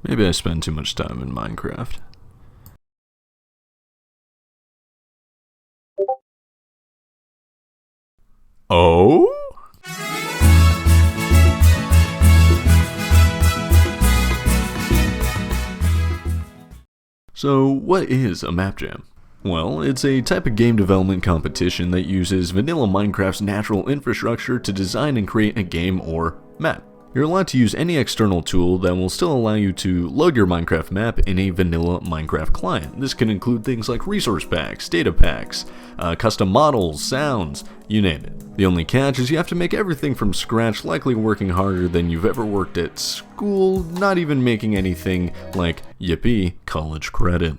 Maybe I spend too much time in Minecraft. Oh? So, what is a map jam? Well, it's a type of game development competition that uses vanilla Minecraft's natural infrastructure to design and create a game or map. You're allowed to use any external tool that will still allow you to load your Minecraft map in a vanilla Minecraft client. This can include things like resource packs, data packs, custom models, sounds, you name it. The only catch is you have to make everything from scratch, likely working harder than you've ever worked at school, not even making anything like, yippee, college credit.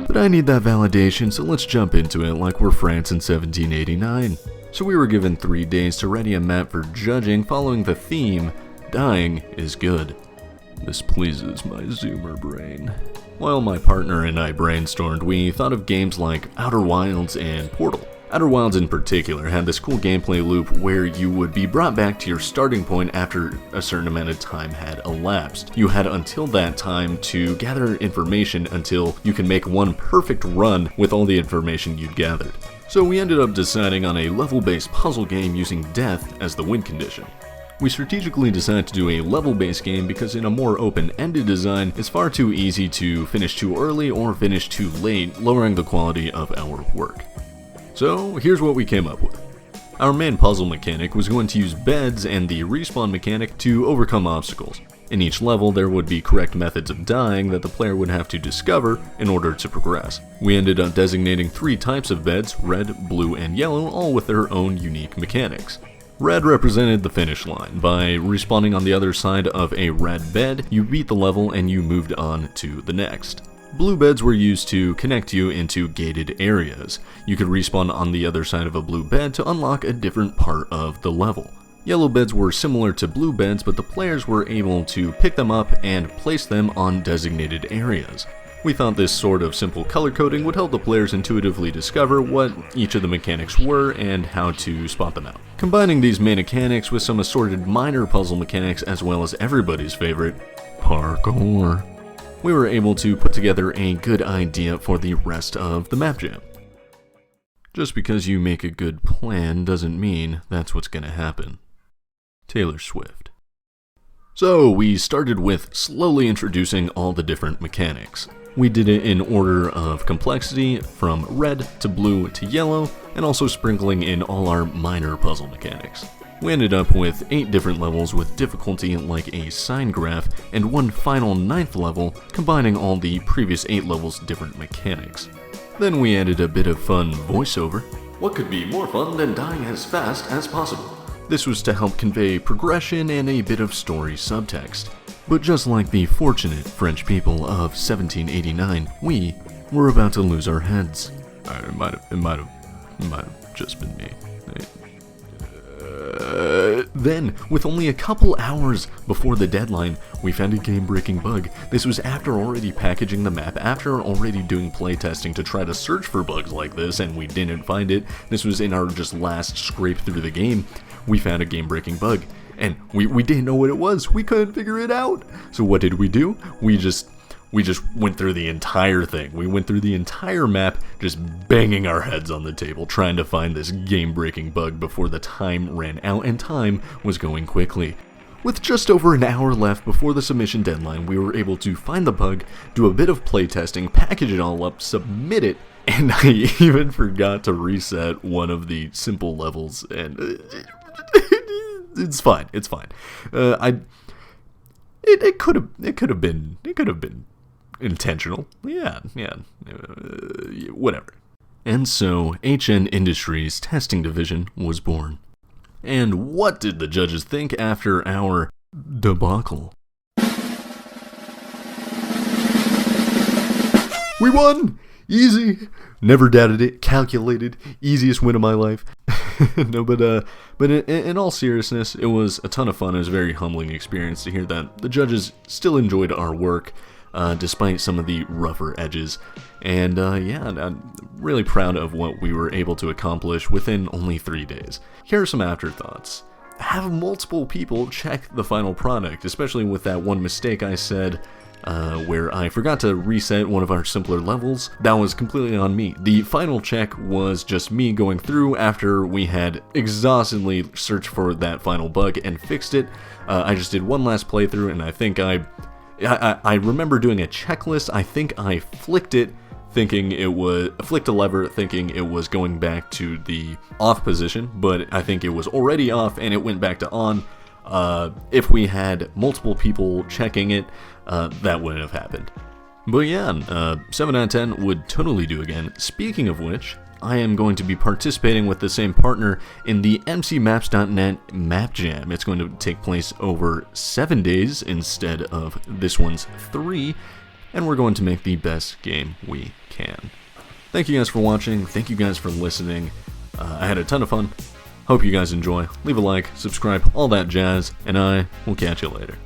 But I need that validation, so let's jump into it like we're France in 1789. So we were given 3 days to ready a map for judging, following the theme, dying is good. This pleases my zoomer brain. While my partner and I brainstormed, we thought of games like Outer Wilds and Portal. Outer Wilds in particular had this cool gameplay loop where you would be brought back to your starting point after a certain amount of time had elapsed. You had until that time to gather information until you can make one perfect run with all the information you'd gathered. So we ended up deciding on a level-based puzzle game using death as the win condition. We strategically decided to do a level-based game because in a more open-ended design, it's far too easy to finish too early or finish too late, lowering the quality of our work. So here's what we came up with. Our main puzzle mechanic was going to use beds and the respawn mechanic to overcome obstacles. In each level, there would be correct methods of dying that the player would have to discover in order to progress. We ended up designating 3 types of beds, red, blue, and yellow, all with their own unique mechanics. Red represented the finish line. By respawning on the other side of a red bed, you beat the level and you moved on to the next. Blue beds were used to connect you into gated areas. You could respawn on the other side of a blue bed to unlock a different part of the level. Yellow beds were similar to blue beds, but the players were able to pick them up and place them on designated areas. We thought this sort of simple color coding would help the players intuitively discover what each of the mechanics were and how to spot them out. Combining these main mechanics with some assorted minor puzzle mechanics as well as everybody's favorite, parkour, we were able to put together a good idea for the rest of the map jam. Just because you make a good plan doesn't mean that's what's gonna happen. Taylor Swift. So we started with slowly introducing all the different mechanics. We did it in order of complexity, from red to blue to yellow, and also sprinkling in all our minor puzzle mechanics. We ended up with 8 different levels with difficulty like a sine graph, and one final 9th level combining all the previous 8 levels' different mechanics. Then we added a bit of fun voiceover. What could be more fun than dying as fast as possible? This was to help convey progression and a bit of story subtext. But just like the fortunate French people of 1789, we were about to lose our heads. It might have just been me. Then, with only a couple hours before the deadline, we found a game-breaking bug. This was after already packaging the map, after already doing playtesting to try to search for bugs like this, and we didn't find it. This was in our just last scrape through the game. We found a game-breaking bug, and we didn't know what it was. We couldn't figure it out. So what did we do? We just went through the entire thing. We went through the entire map, just banging our heads on the table, trying to find this game-breaking bug before the time ran out, and time was going quickly. With just over an hour left before the submission deadline, we were able to find the bug, do a bit of playtesting, package it all up, submit it, and I even forgot to reset one of the simple levels, and it's fine. It's fine. It could have been intentional. Yeah. Whatever. And so HN Industries Testing Division was born. And what did the judges think after our debacle? We won! Easy! Never doubted it. Calculated. Easiest win of my life. No, but in all seriousness, it was a ton of fun. It was a very humbling experience to hear that the judges still enjoyed our work, despite some of the rougher edges. And yeah, I'm really proud of what we were able to accomplish within only 3 days. Here are some afterthoughts. have multiple people check the final product, especially with that one mistake I said where I forgot to reset one of our simpler levels. That was completely on me. The final check was just me going through after we had exhaustively searched for that final bug and fixed it. I just did one last playthrough, and I think I remember doing a checklist. I think I flicked it, flicked a lever thinking it was going back to the off position, but I think it was already off and it went back to on. If we had multiple people checking it, that wouldn't have happened. But yeah, 7 out of 10 would totally do again. Speaking of which, I am going to be participating with the same partner in the mcmaps.net Map Jam. It's going to take place over 7 days instead of this one's 3, and we're going to make the best game we can. Thank you guys for watching. Thank you guys for listening. I had a ton of fun. Hope you guys enjoy. Leave a like, subscribe, all that jazz, and I will catch you later.